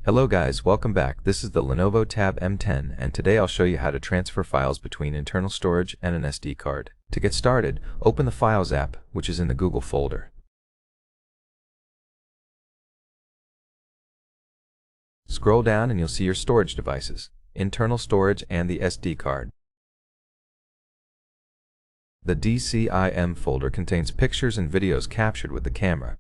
Hello guys, welcome back. This is the LENOVO Tab M10 and today I'll show you how to transfer files between internal storage and an SD card. To get started, open the Files app, which is in the Google folder. Scroll down and you'll see your storage devices, internal storage and the SD card. The DCIM folder contains pictures and videos captured with the camera.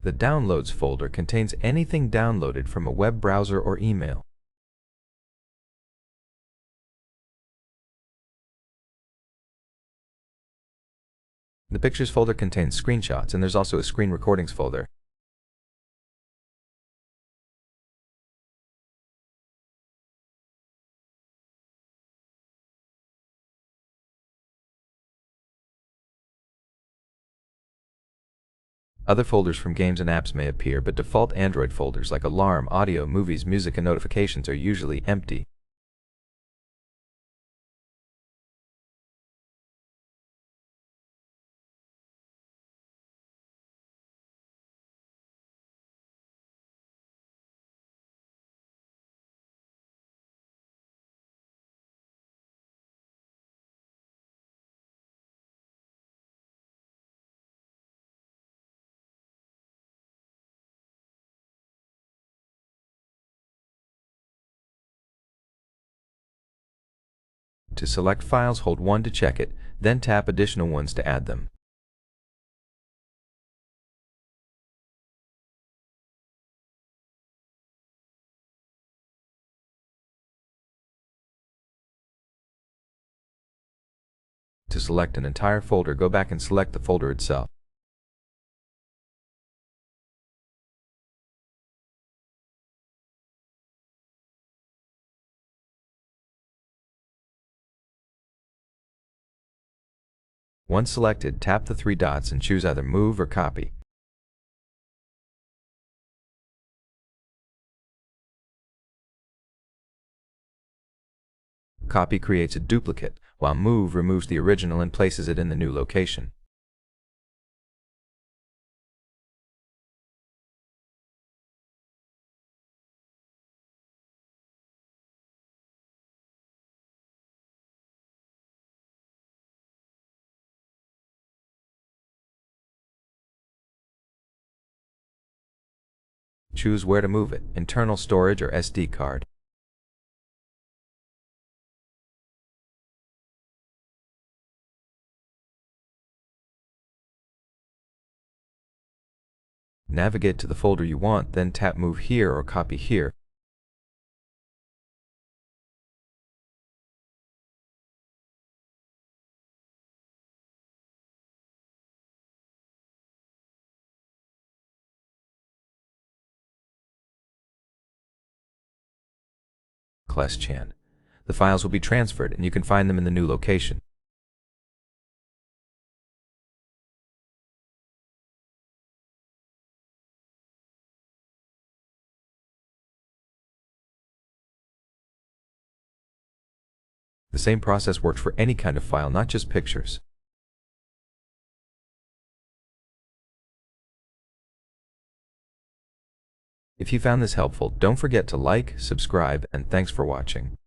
The Downloads folder contains anything downloaded from a web browser or email. The Pictures folder contains screenshots, and there's also a Screen Recordings folder. Other folders from games and apps may appear, but default Android folders like Alarm, Audio, Movies, Music, and Notifications are usually empty. To select files, hold 1 to check it, then tap additional ones to add them. To select an entire folder, go back and select the folder itself. Once selected, tap the 3 dots and choose either Move or Copy. Copy creates a duplicate, while Move removes the original and places it in the new location. Choose where to move it, internal storage or SD card. Navigate to the folder you want, then tap Move Here or Copy Here. /chan. The files will be transferred and you can find them in the new location. The same process works for any kind of file, not just pictures. If you found this helpful, don't forget to like, subscribe, and thanks for watching.